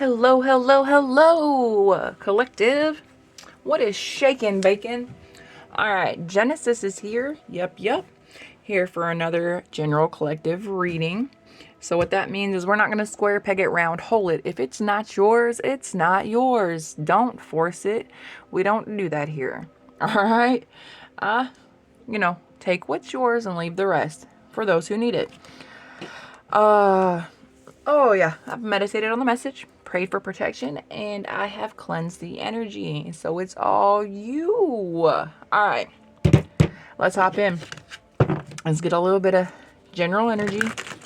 Hello, hello, hello, collective. What is shaking, bacon? All right, Genesis is here. Yep. Here for another general collective reading. So what that means is we're not going to square peg it round hole it. If it's not yours, it's not yours. Don't force it. We don't do that here. All right? Take what's yours and leave the rest for those who need it. Oh yeah, I've meditated on the message, prayed for protection, and I have cleansed the energy. So it's all you. All right, let's hop in. Let's get a little bit of general energy,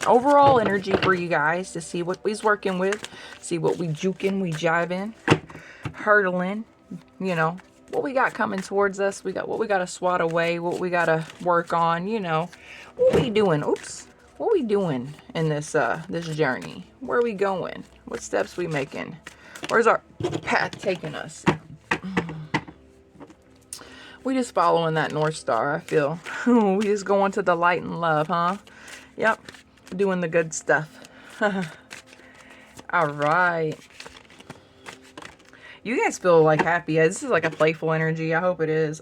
overall energy for you guys to see what we's working with, see what we juking, we jiving, hurdling, what we got coming towards us. We got what we got to swat away, what we got to work on, what we doing. Oops. What we doing in this this journey? Where are we going? What steps we making? Where's our path taking us? We just following that North Star, I feel. We just going to the light and love, huh? Yep. Doing the good stuff. All right. You guys feel like happy. This is like a playful energy. I hope it is.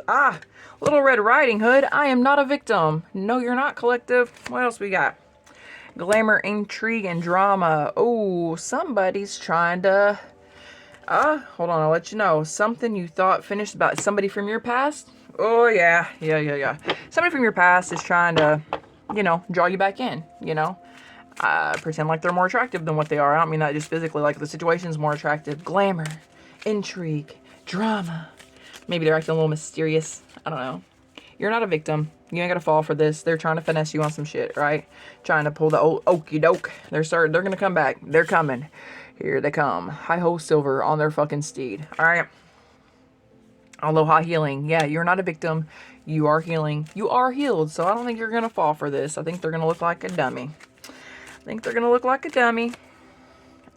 Little Red Riding Hood. I am not a victim. No, you're not, collective. What else we got? Glamour, intrigue, and drama. Oh, somebody's trying to... hold on, I'll let you know. Something you thought finished about somebody from your past? Oh, yeah. Somebody from your past is trying to, draw you back in, pretend like they're more attractive than what they are. I don't mean that just physically, like the situation's more attractive. Glamour, intrigue, drama. Maybe they're acting a little mysterious. I don't know. You're not a victim. You ain't gonna fall for this. They're trying to finesse you on some shit, right? Trying to pull the old okey doke. They're gonna come back. They're coming. Here they come. Hi-ho silver on their fucking steed. Alright. Aloha healing. Yeah, you're not a victim. You are healing. You are healed. So I don't think you're gonna fall for this. I think they're gonna look like a dummy.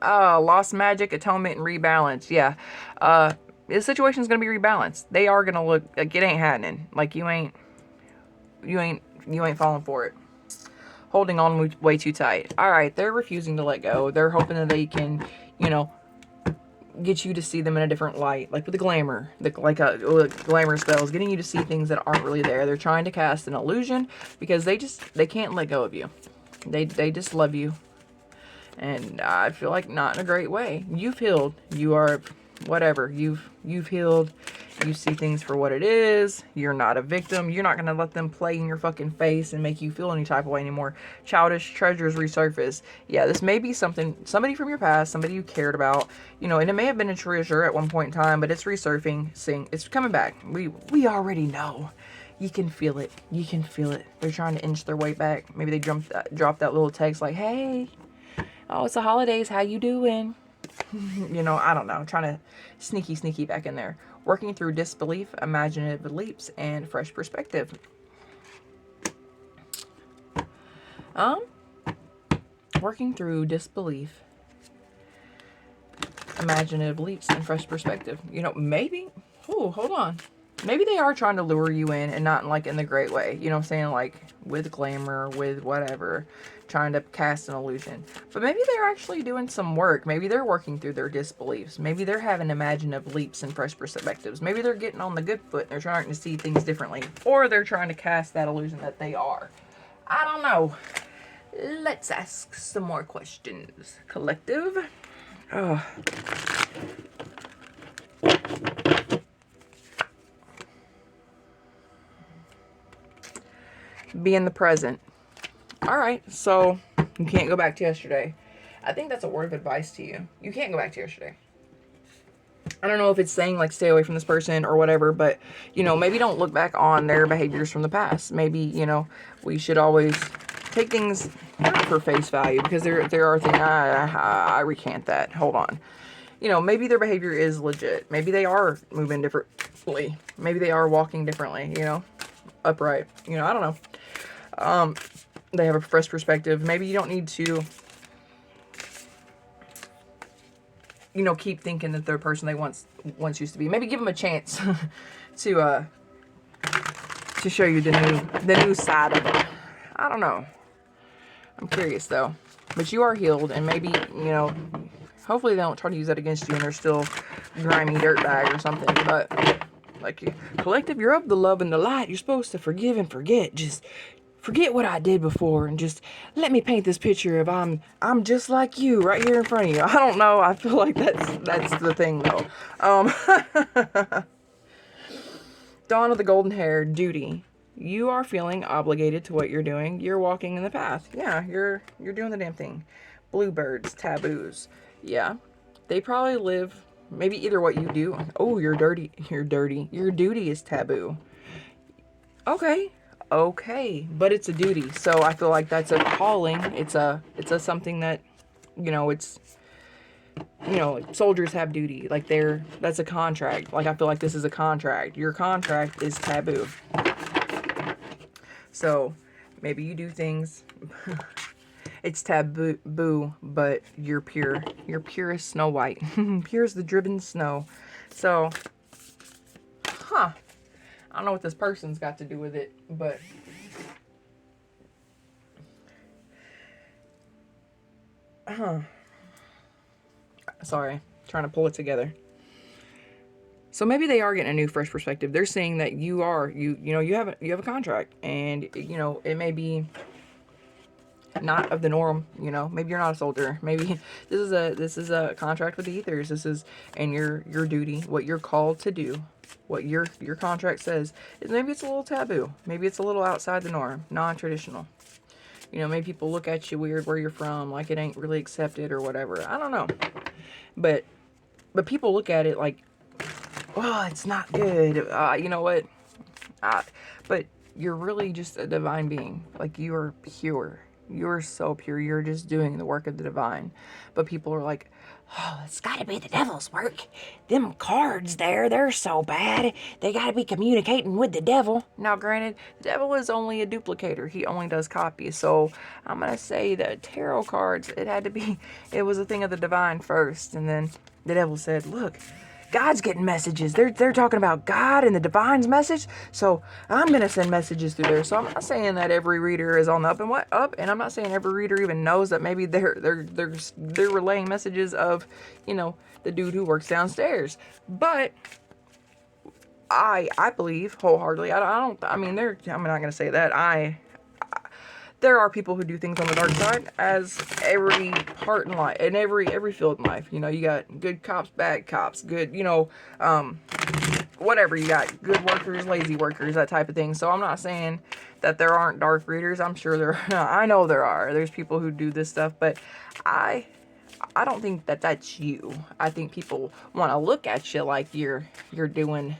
Lost magic, atonement, and rebalance. Yeah. The situation's gonna be rebalanced. They are gonna look like it ain't happening. Like you ain't falling for it. Holding on way too tight. All right, they're refusing to let go. They're hoping that they can, get you to see them in a different light, like with the glamour, glamour spells, getting you to see things that aren't really there. They're trying to cast an illusion because they can't let go of you. They just love you, and I feel like not in a great way. You've healed. You are. Whatever, you've healed. You see things for what it is. You're not a victim. You're not going to let them play in your fucking face and make you feel any type of way anymore. Childish treasures resurface. Yeah, this may be somebody from your past, somebody you cared about, and it may have been a treasure at one point in time, but it's resurfacing. It's coming back. We already know. You can feel it. They're trying to inch their way back. Maybe they dropped that little text like, hey, it's the holidays. How you doing? I don't know. Trying to sneaky back in there. Working through disbelief, imaginative leaps, and fresh perspective. Working through disbelief, imaginative leaps, and fresh perspective. Maybe. Oh, hold on. Maybe they are trying to lure you in and not like in the great way. You know what I'm saying? Like with glamour, with whatever. Trying to cast an illusion. But maybe they're actually doing some work. Maybe they're working through their disbeliefs. Maybe they're having imaginative leaps and fresh perspectives. Maybe they're getting on the good foot and they're trying to see things differently. Or they're trying to cast that illusion that they are. I don't know. Let's ask some more questions. Collective. Oh. Be in the present. All right, so you can't go back to yesterday. I think that's a word of advice to you. You can't go back to yesterday. I don't know if it's saying like stay away from this person or whatever, but maybe don't look back on their behaviors from the past. Maybe we should always take things for face value because there are things. I recant that. Hold on. Maybe their behavior is legit. Maybe they are moving differently. Maybe they are walking differently. Upright. I don't know. They have a fresh perspective. Maybe you don't need to, keep thinking that they're the person they once used to be. Maybe give them a chance to show you the new side of them. I don't know. I'm curious though. But you are healed, and maybe, Hopefully they don't try to use that against you and they're still grimy dirtbag or something. But like, collective, you're of the love and the light. You're supposed to forgive and forget. Just forget what I did before and just let me paint this picture of I'm just like you right here in front of you. I don't know. I feel like that's the thing though. Dawn of the golden hair, duty. You are feeling obligated to what you're doing. You're walking in the path. Yeah, you're doing the damn thing. Bluebirds, taboos. Yeah, they probably live maybe either what you do. Oh, you're dirty. You're dirty. Your duty is taboo. Okay, but it's a duty. So I feel like that's a calling. It's a something that, you know, it's, you know, like soldiers have duty. Like that's a contract. Like I feel like this is a contract. Your contract is taboo. So maybe you do things. It's taboo, but you're pure. You're pure as Snow White. Pure as the driven snow. So, I don't know what this person's got to do with it, but sorry, trying to pull it together. So maybe they are getting a new, fresh perspective. They're saying that you have a contract, and you know it may be not of the norm. You know, maybe you're not a soldier. Maybe this is a contract with the ethers. This is, and your duty, what you're called to do, what your contract says, is maybe it's a little taboo. Maybe it's a little outside the norm, non-traditional. You know, maybe people look at you weird where you're from, like it ain't really accepted or whatever. I don't know, but people look at it like, oh, it's not good. You know what? But you're really just a divine being. Like, you are pure. You're so pure. You're just doing the work of the divine. But people are like, oh, it's got to be the devil's work. Them cards there, they're so bad. They got to be communicating with the devil. Now, granted, the devil is only a duplicator. He only does copies. So I'm going to say that tarot cards, it was a thing of the divine first. And then the devil said, look, God's getting messages. They're talking about God and the divine's message. So I'm gonna send messages through there. So I'm not saying that every reader is on the up, and I'm not saying every reader even knows that maybe they're relaying messages of, you know, the dude who works downstairs. But I believe wholeheartedly. I'm not gonna say that. There are people who do things on the dark side, as every part in life, in every field in life. You know, you got good cops, bad cops, good, you know, whatever. You got good workers, lazy workers, that type of thing. So I'm not saying that there aren't dark readers. I'm sure there are. I know there are. There's people who do this stuff, but I don't think that that's you. I think people want to look at you like you're doing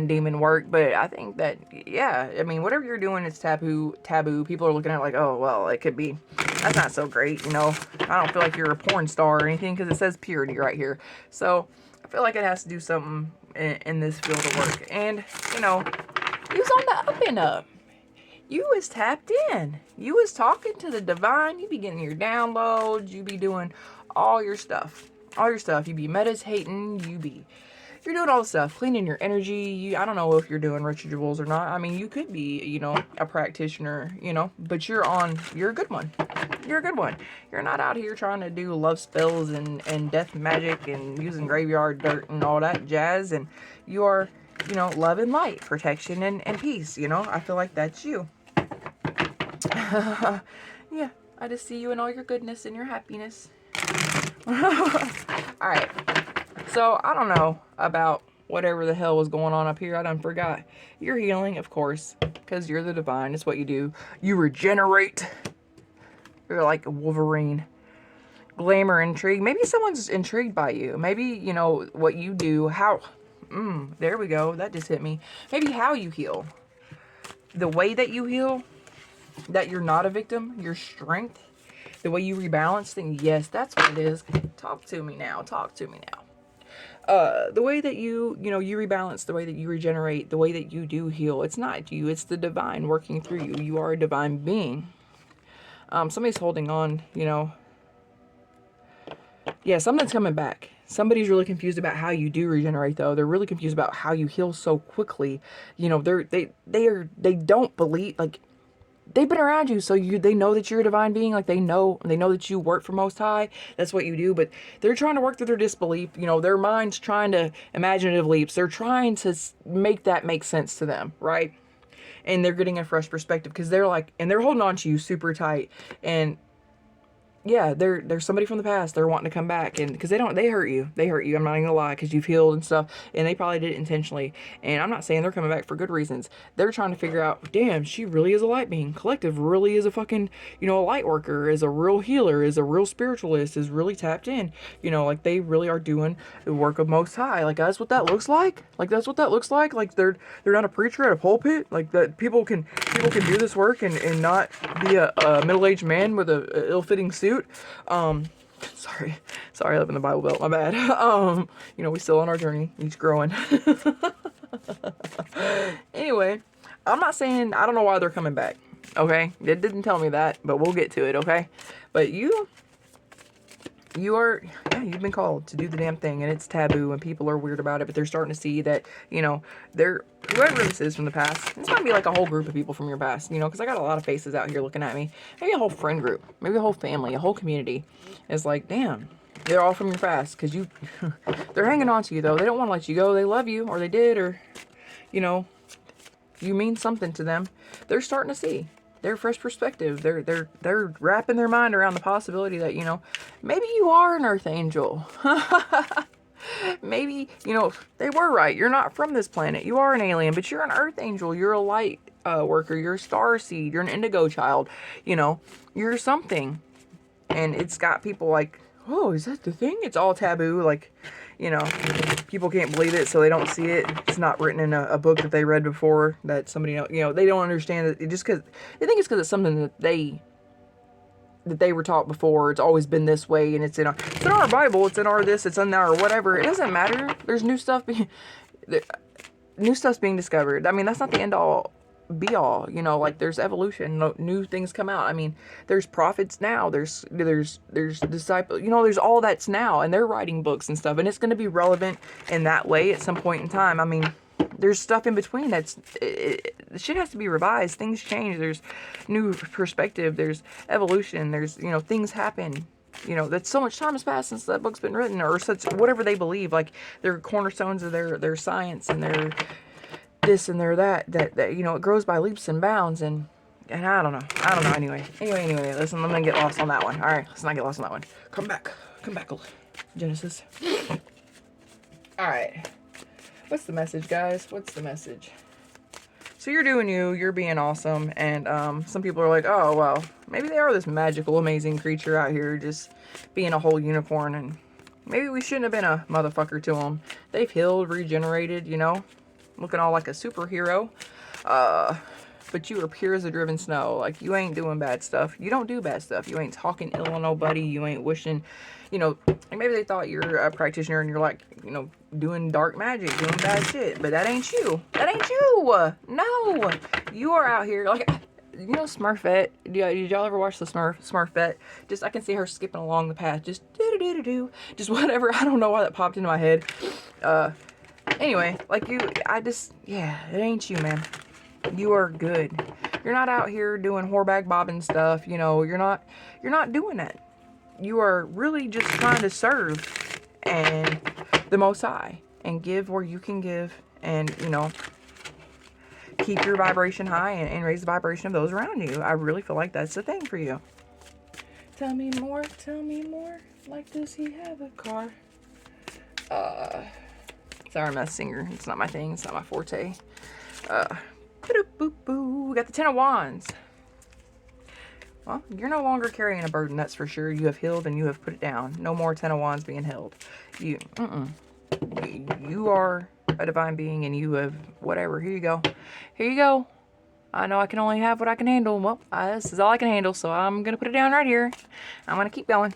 demon work, but I think that, yeah, I mean, whatever you're doing is taboo. People are looking at it like, oh, well, it could be, that's not so great, you know. I don't feel like you're a porn star or anything, because it says purity right here. So I feel like it has to do something in this field of work. And, you know, you was on the up and up. You was tapped in. You was talking to the divine. You be getting your downloads. You be doing all your stuff. You be meditating. You're doing all the stuff, cleaning your energy. I don't know if you're doing rituals or not. I mean, you could be, you know, a practitioner, you know, but you're a good one. You're a good one. You're not out here trying to do love spells and death magic and using graveyard dirt and all that jazz. And you are, you know, love and light, protection and peace, you know. I feel like that's you. Yeah, I just see you in all your goodness and your happiness. All right. So, I don't know about whatever the hell was going on up here. I done forgot. You're healing, of course, because you're the divine. It's what you do. You regenerate. You're like a Wolverine. Glamour, intrigue. Maybe someone's intrigued by you. Maybe, you know, what you do. How... there we go. That just hit me. Maybe how you heal. The way that you heal. That you're not a victim. Your strength. The way you rebalance things. Yes, that's what it is. Talk to me now. The way that you rebalance, the way that you regenerate, the way that you do heal, it's not you, it's the divine working through you. You are a divine being. Somebody's holding on, you know. Yeah, something's coming back. Somebody's really confused about how you do regenerate, though. They're really confused about how you heal so quickly. You know, they don't believe, like, they've been around you, so they know that you're a divine being. Like they know that you work for Most High. That's what you do. But they're trying to work through their disbelief. You know, their mind's trying to imaginative leaps. They're trying to make that make sense to them, right? And they're getting a fresh perspective because they're like, and they're holding on to you super tight. And yeah, they're somebody from the past. They're wanting to come back, and because they hurt you. They hurt you. I'm not even gonna lie, because you've healed and stuff, and they probably did it intentionally. And I'm not saying they're coming back for good reasons. They're trying to figure out, damn, she really is a light being. Collective really is a fucking, you know, a light worker, is a real healer, is a real spiritualist, is really tapped in. You know, like they really are doing the work of Most High. Like that's what that looks like. Like that's what that looks like. Like they're not a preacher at a pulpit. Like that people can do this work and not be a middle-aged man with a ill-fitting suit. Sorry, I live in the Bible Belt, my bad. You know, we still on our journey, each growing. Anyway, I'm not saying, I don't know why they're coming back, okay? It didn't tell me that, but we'll get to it, okay? But you are, yeah, you've been called to do the damn thing, and it's taboo, and people are weird about it, but they're starting to see that, you know, whoever this is from the past, it's gonna be like a whole group of people from your past, you know, because I got a lot of faces out here looking at me, maybe a whole friend group, maybe a whole family, a whole community. It's like, damn, they're all from your past, because they're hanging on to you, though. They don't want to let you go. They love you, or they did, or, you know, you mean something to them. They're starting to see their fresh perspective. They're wrapping their mind around the possibility that, you know, maybe you are an earth angel. Maybe, you know, they were right. You're not from this planet. You are an alien, but you're an earth angel. You're a light worker. You're a star seed. You're an indigo child. You know, you're something. And it's got people like, oh, is that the thing? It's all taboo. Like, you know, people can't believe it, so they don't see it. It's not written in a book that they read before that somebody, you know, they don't understand it just because they think it's because it's something that they were taught before. It's always been this way, and it's in our Bible, it's in our this, it's in our whatever. It doesn't matter. There's new stuff's being discovered. I mean, that's not the end all be all, you know, like there's evolution, new things come out. I mean, there's prophets now, there's disciples, you know, there's all that's now, and they're writing books and stuff, and it's going to be relevant in that way at some point in time. I mean, there's stuff in between shit has to be revised. Things change. There's new perspective. There's evolution. There's, you know, things happen. You know, that's so much time has passed since that book's been written, or such, whatever they believe. Like, they're cornerstones of their science and their this and their that, you know, it grows by leaps and bounds, and I don't know. Anyway, listen, I'm gonna get lost on that one. All right, let's not get lost on that one. Come back, Genesis. All right, what's the message, guys? What's the message? So you're doing you're being awesome, and some people are like, oh well, maybe they are this magical, amazing creature out here just being a whole unicorn, and maybe we shouldn't have been a motherfucker to them. They've healed, regenerated, you know, looking all like a superhero. But you are pure as a driven snow. Like, you ain't doing bad stuff. You don't do bad stuff. You ain't talking ill on nobody. You ain't wishing, you know, like maybe they thought you're a practitioner and you're like, you know, doing dark magic, doing bad shit. But that ain't you. That ain't you. No. You are out here, like, you know, Smurfette. Did y'all ever watch the Smurfette? Just, I can see her skipping along the path. Just do-do-do-do-do. Just whatever. I don't know why that popped into my head. Anyway, like yeah, it ain't you, man. You are good. You're not out here doing whorebag bobbing stuff, you know, you're not doing that. You are really just trying to serve and the Most High and give where you can give, and, you know, keep your vibration high and raise the vibration of those around you. I really feel like that's the thing for you. Tell me more, like does he have a car? Sorry, I'm not a singer. It's not my thing. It's not my forte. We got the Ten of Wands. Well, you're no longer carrying a burden, that's for sure. You have healed and you have put it down. No more Ten of Wands being held. You are a divine being, and you have whatever. Here you go. Here you go. I know I can only have what I can handle. Well, this is all I can handle, so I'm going to put it down right here. I'm going to keep going.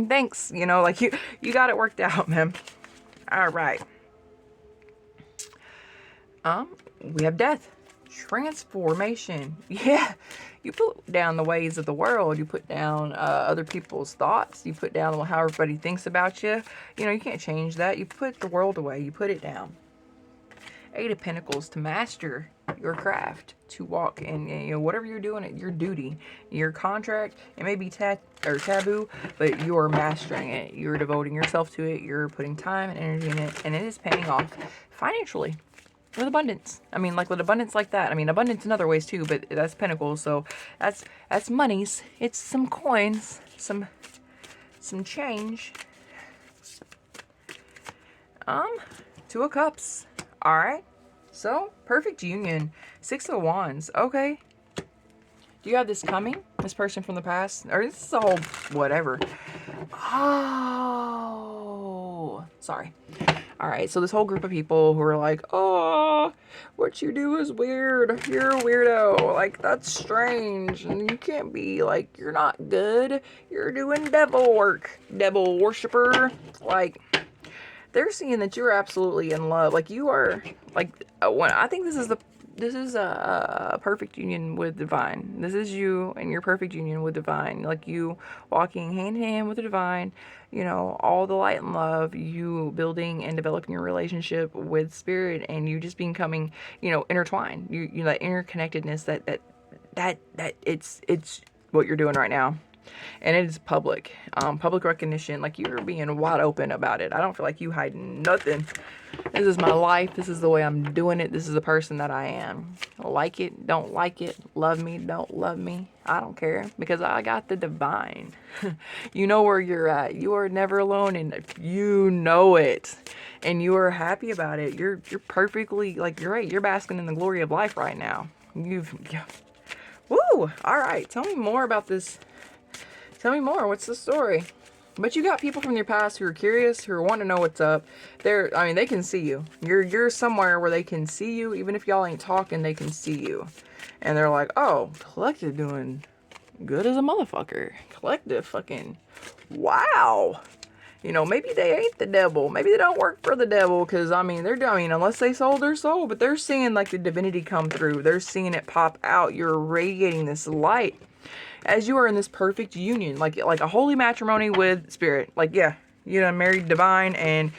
Thanks. You know, like, you got it worked out, man. All right. We have death, transformation. Yeah, you put down the ways of the world. You put down other people's thoughts. You put down how everybody thinks about you. You know, you can't change that. You put the world away. You put it down. Eight of Pentacles, to master your craft, to walk in, you know, whatever you're doing, your duty, your contract. It may be taboo, but you're mastering it. You're devoting yourself to it. You're putting time and energy in it, and it is paying off financially with abundance. I mean, like with abundance like that. I mean, abundance in other ways too, but that's pentacles. So that's monies. It's some coins, some change. Two of Cups. All right. So, perfect union. 6 of Wands. Okay. Do you have this coming? This person from the past? Or this is a whole whatever. Oh. Sorry. Alright, so this whole group of people who are like, oh, what you do is weird. You're a weirdo. Like, that's strange. And you can't be, like, you're not good. You're doing devil work. Devil worshiper. Like, they're seeing that you're absolutely in love. Like, you are, like, when I think this is a perfect union with divine. This is you and your perfect union with divine. Like, you walking hand in hand with the divine, you know, all the light and love, you building and developing your relationship with spirit, and you just becoming, you know, intertwined. You that interconnectedness that it's what you're doing right now. And it is public recognition. Like, you're being wide open about it. I don't feel like you hiding nothing. This is my life. This is the way I'm doing it. This is the person that I am. Like it, don't like it. Love me, don't love me. I don't care, because I got the divine. You know where you're at. You are never alone, and you know it. And you are happy about it. You're perfectly, like, you're right. You're basking in the glory of life right now. Woo! All right. Tell me more about this. Tell me more. What's the story? But you got people from your past who are curious, who are wanting to know what's up. I mean, they can see you. You're somewhere where they can see you. Even if y'all ain't talking, they can see you. And they're like, oh, Collective doing good as a motherfucker. Collective fucking, wow. You know, maybe they ain't the devil. Maybe they don't work for the devil. Because, I mean, unless they sold their soul. But they're seeing, like, the divinity come through. They're seeing it pop out. You're radiating this light as you are in this perfect union, like a holy matrimony with spirit. Like, yeah, you done married divine, and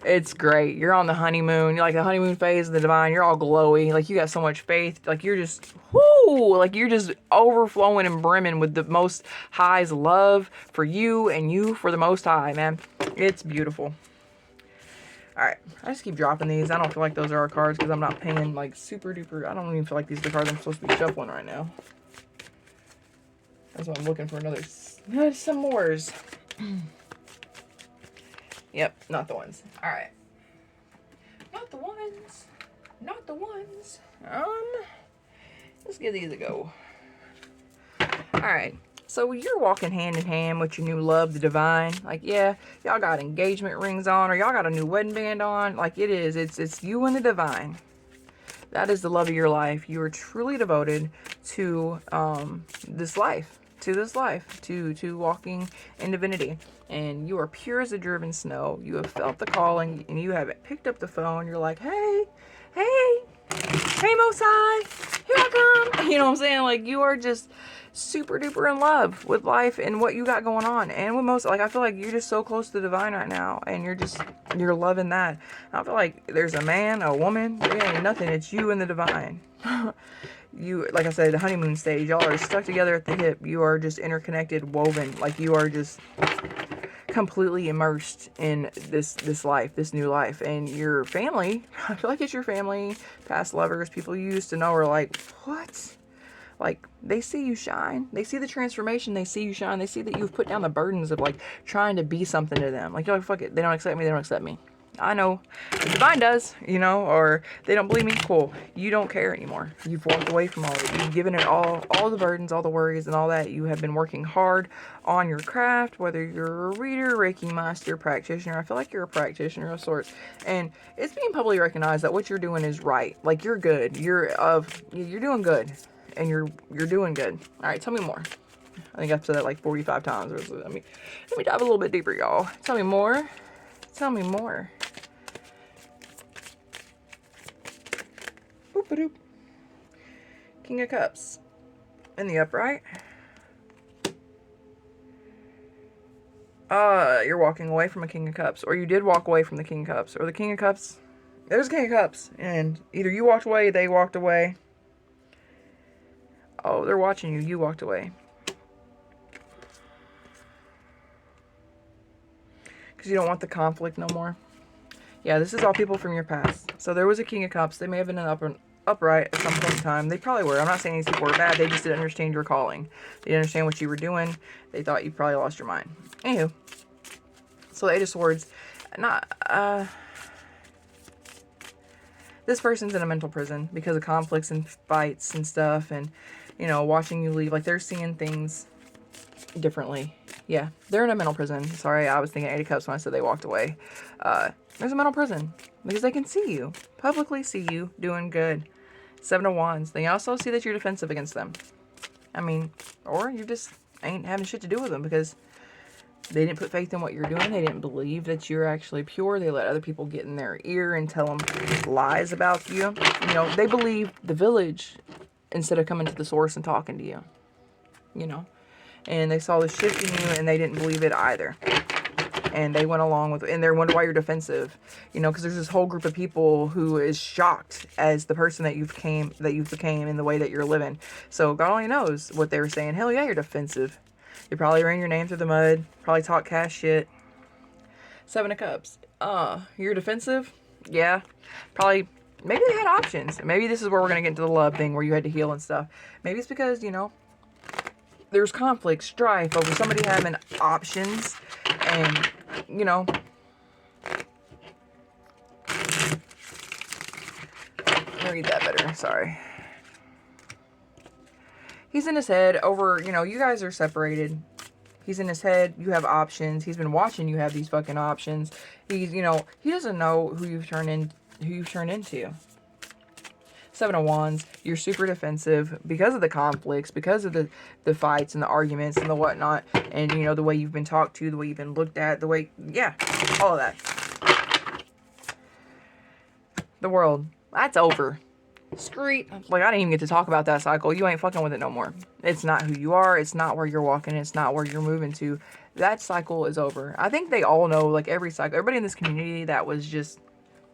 it's great. You're on the honeymoon. You're like the honeymoon phase of the divine. You're all glowy. Like, you got so much faith. Like, you're just, whoo, like, you're just overflowing and brimming with the Most High's love for you and you for the Most High, man. It's beautiful. All right, I just keep dropping these. I don't feel like those are our cards because I'm not paying, like, super duper. I don't even feel like these are the cards I'm supposed to be shuffling right now. That's why I'm looking for some mores. Yep, not the ones. All right. Not the ones. Not the ones. Let's give these a go. All right. So you're walking hand in hand with your new love, the divine. Like, yeah, y'all got engagement rings on, or y'all got a new wedding band on. Like, it is. It's you and the divine. That is the love of your life. You are truly devoted to this life. To walking in divinity, and you are pure as the driven snow. You have felt the calling, and you have picked up the phone. You're like, hey Most High, here I come. You know what I'm saying? Like, you are just super duper in love with life and what you got going on, and with most, like, I feel like you're just so close to the divine right now, and you're loving that. I don't feel like there's a man, a woman, there ain't nothing. It's you and the divine. You, like I said, the honeymoon stage, y'all are stuck together at the hip. You are just interconnected, woven. Like, you are just completely immersed in this life, this new life. And your family, I feel like it's your family, past lovers, people you used to know are like, what? Like, they see you shine. They see the transformation. They see you shine. They see that you've put down the burdens of, like, trying to be something to them. Like, you're like, fuck it. They don't accept me. They don't accept me. I know the divine does, you know, or they don't believe me. Cool. You don't care anymore. You've walked away from all of it. You've given it all the burdens, all the worries, and all that. You have been working hard on your craft, whether you're a reader, Reiki master, practitioner. I feel like you're a practitioner of sorts, and it's being publicly recognized that what you're doing is right. Like, you're good. You're doing good, and you're doing good. All right, tell me more. I think I've said that like 45 times. Let me dive a little bit deeper, y'all. Tell me more. Tell me more. Boop-a-doop. King of Cups. In the upright. You're walking away from a King of Cups. Or you did walk away from the King of Cups. Or the King of Cups There's a King of Cups, and either you walked away, they walked away. Oh, they're watching you. You walked away. Because you don't want the conflict no more. Yeah, this is all people from your past. So there was a King of Cups. They may have been an upright at some point in time. They probably were. I'm not saying these people were bad. They just didn't understand your calling. They didn't understand what you were doing. They thought you probably lost your mind. Anywho. So the Eight of Swords. This person's in a mental prison because of conflicts and fights and stuff. And, you know, watching you leave. Like, they're seeing things differently. Yeah, they're in a mental prison. Sorry, I was thinking Eight of Cups when I said they walked away. There's a mental prison because they can see you, publicly see you doing good. Seven of Wands. They also see that you're defensive against them. I mean, or you just ain't having shit to do with them because they didn't put faith in what you're doing. They didn't believe that you're actually pure. They let other people get in their ear and tell them lies about you. You know, they believe the village instead of coming to the source and talking to you. You know, and they saw the shift in you and they didn't believe it either. And they went along with, and they wonder why you're defensive, you know, because there's this whole group of people who is shocked as the person that you became in the way that you're living. So God only knows what they were saying. Hell yeah, you're defensive. You probably ran your name through the mud, probably talk cash shit. Seven of Cups. You're defensive? Yeah. Probably, maybe they had options. Maybe this is where we're going to get into the love thing where you had to heal and stuff. Maybe it's because, you know, there's conflict, strife over somebody having options and, you know, let me read that better, sorry. He's in his head over, you know, you guys are separated. He's in his head, you have options. He's been watching you have these fucking options. He's, you know, he doesn't know who you've turned into. Seven of Wands, you're super defensive because of the conflicts, because of the fights and the arguments and the whatnot, and, you know, the way you've been talked to, the way you've been looked at, the way, yeah, all of that. The World, that's over. Street, like, I didn't even get to talk about that cycle. You ain't fucking with it no more. It's not who you are. It's not where you're walking. It's not where you're moving to. That cycle is over. I think they all know, like, every cycle, everybody in this community that was just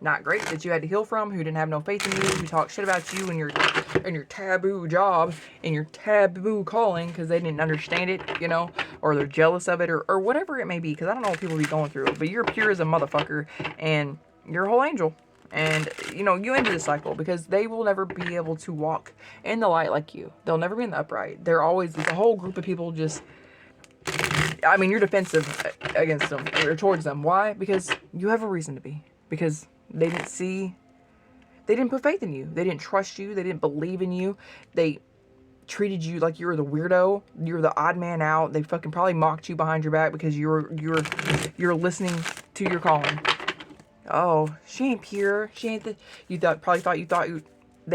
not great, that you had to heal from, who didn't have no faith in you, who talked shit about you and your taboo job and your taboo calling because they didn't understand it, you know, or they're jealous of it, or whatever it may be, because I don't know what people be going through, but you're pure as a motherfucker and you're a whole angel. And, you know, you ended the cycle because they will never be able to walk in the light like you. They'll never be in the upright. They're always, there's a whole group of people just, I mean, you're defensive against them or towards them. Why? Because you have a reason to be. Because they didn't put faith in you. They didn't trust you. They didn't believe in you. They treated you like you were the weirdo. You're the odd man out. They fucking probably mocked you behind your back because you're listening to your calling. Oh, she ain't pure. She ain't the, they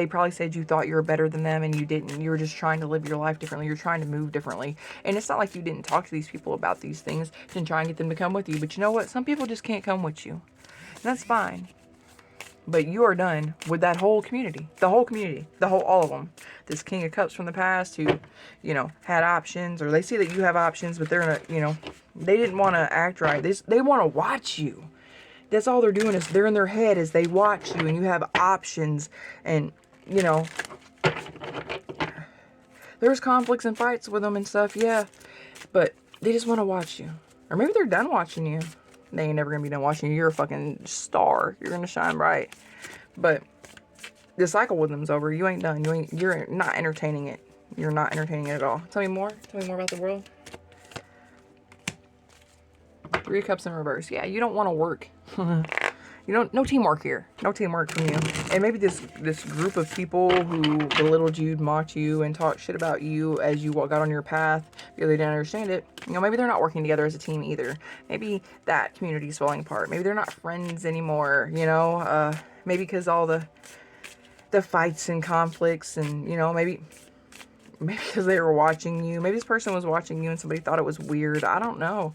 probably said you thought you were better than them and you didn't. You were just trying to live your life differently. You're trying to move differently. And it's not like you didn't talk to these people about these things and try and get them to come with you. But you know what? Some people just can't come with you. And that's fine. But you are done with that whole community. All of them. This King of Cups from the past who, you know, had options, or they see that you have options, but they're in a, you know, they didn't want to act right. They want to watch you. That's all they're doing is they're in their head as they watch you and you have options and, you know, there's conflicts and fights with them and stuff, yeah, but they just want to watch you. Or maybe they're done watching you. They ain't never going to be done watching you. You're a fucking star. You're going to shine bright. But the cycle with them's over. You ain't done. You're not entertaining it. You're not entertaining it at all. Tell me more. Tell me more about the World. Three of Cups in reverse. Yeah, you don't want to work. You don't, no teamwork here. No teamwork from you. And maybe this group of people who belittled you, mocked you, and talked shit about you as you got on your path because they didn't understand it. You know, maybe they're not working together as a team either. Maybe that community's falling apart. Maybe they're not friends anymore, you know. Maybe because all the fights and conflicts and, you know, maybe because they were watching you. Maybe this person was watching you and somebody thought it was weird. I don't know.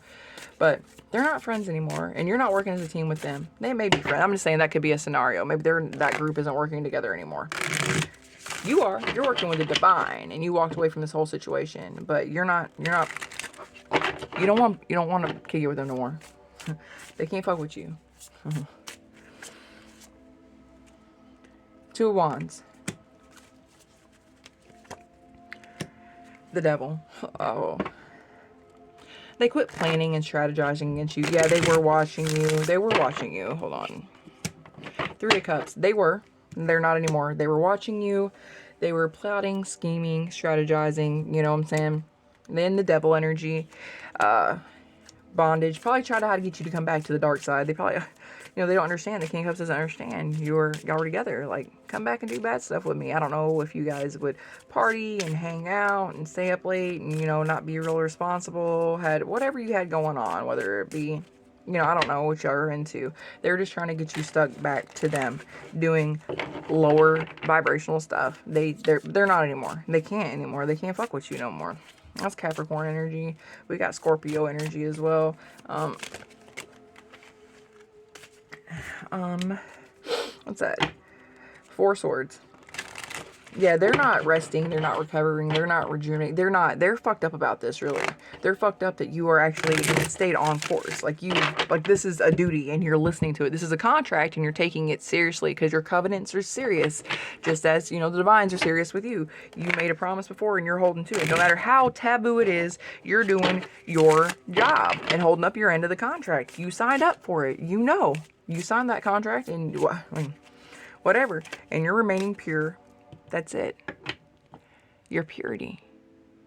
But they're not friends anymore, and you're not working as a team with them. They may be friends. I'm just saying that could be a scenario. Maybe that group isn't working together anymore. You are. You're working with the divine, and you walked away from this whole situation. But you're not. You don't want to kick it with them no more. They can't fuck with you. Two of Wands. The Devil. Oh. They quit planning and strategizing against you. Yeah, they were watching you. They were watching you. Hold on. Three of Cups. They were. They're not anymore. They were watching you. They were plotting, scheming, strategizing. You know what I'm saying? Then the Devil energy. Bondage. Probably tried how to get you to come back to the dark side. They probably... You know, they don't understand. The King of Cups doesn't understand. Y'all were together. Like, come back and do bad stuff with me. I don't know if you guys would party and hang out and stay up late and, you know, not be real responsible. Had whatever you had going on, whether it be, you know, I don't know what y'all are into. They're just trying to get you stuck back to them doing lower vibrational stuff. They're not anymore. They can't anymore. They can't fuck with you no more. That's Capricorn energy. We got Scorpio energy as well. What's that? Four Swords. Yeah, they're not resting. They're not recovering. They're not rejuvenating. They're fucked up about this, really. They're fucked up that you are actually stayed on course. Like this is a duty and you're listening to it. This is a contract and you're taking it seriously because your covenants are serious. Just as, you know, the divines are serious with you. You made a promise before and you're holding to it. No matter how taboo it is, you're doing your job and holding up your end of the contract. You signed up for it. You know. You signed that contract and whatever. And you're remaining pure. That's it. Your purity.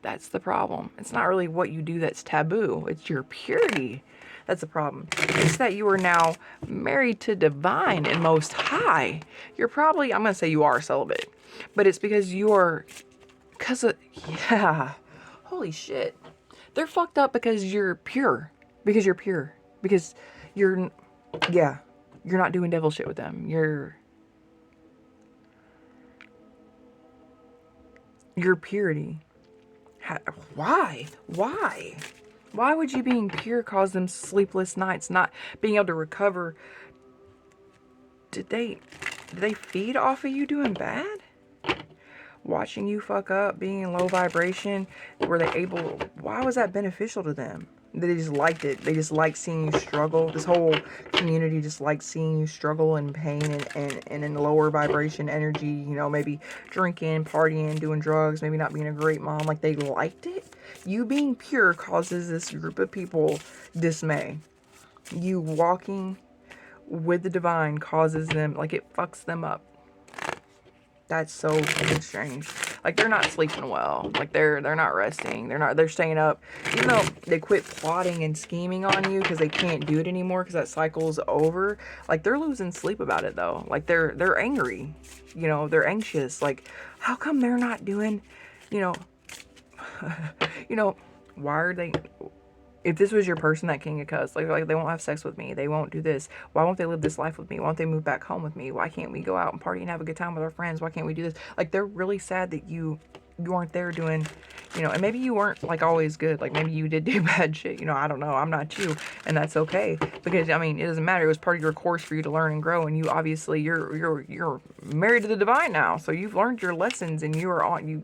That's the problem. It's not really what you do that's taboo. It's your purity. That's the problem. It's that you are now married to divine and most high. You're probably, I'm going to say you are celibate. But it's because you're, yeah. Holy shit. They're fucked up because you're pure. Because you're pure. Because you're, yeah. You're not doing devil shit with them. Your purity. Why? Why would you being pure cause them sleepless nights, not being able to recover? Did they feed off of you doing bad? Watching you fuck up, being in low vibration, were they able? Why was that beneficial to them? They just liked it. They just like seeing you struggle. This whole community just likes seeing you struggle and pain and in lower vibration energy, you know, maybe drinking, partying, doing drugs, maybe not being a great mom. Like, they liked it. You being pure causes this group of people dismay. You walking with the divine causes them, like, it fucks them up. That's so fucking strange. Like, they're not sleeping well. Like, they're not resting. They're staying up. Even though they quit plotting and scheming on you because they can't do it anymore because that cycle's over. Like, they're losing sleep about it, though. Like, they're angry. You know, they're anxious. Like, how come they're not doing, you know, why are they... If this was your person, that King of Cups, like they won't have sex with me, they won't do this, why won't they live this life with me, why won't they move back home with me, why can't we go out and party and have a good time with our friends, why can't we do this? Like, they're really sad that you aren't there doing, you know, and maybe you weren't, like, always good, like, maybe you did do bad shit, you know, I don't know, I'm not you, and that's okay, because, I mean, it doesn't matter, it was part of your course for you to learn and grow, and you, obviously, you're married to the divine now, so you've learned your lessons, and you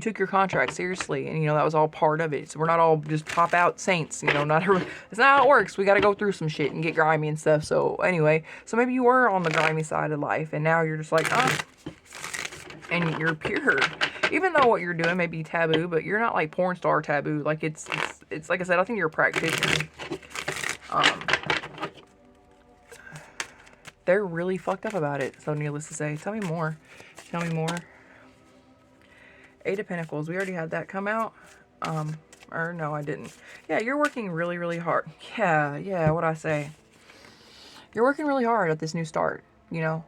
took your contract seriously, and, you know, that was all part of it, so we're not all just pop out saints, you know, it's not how it works, we gotta go through some shit and get grimy and stuff, so, anyway, so maybe you were on the grimy side of life, and now you're just like, and you're pure. Even though what you're doing may be taboo, but you're not like porn star taboo. Like, it's like I said, I think you're a practitioner. They're really fucked up about it, so needless to say. Tell me more. Tell me more. Eight of Pentacles. We already had that come out. Or no, I didn't. Yeah, you're working really, really hard. Yeah, what'd I say? You're working really hard at this new start, you know,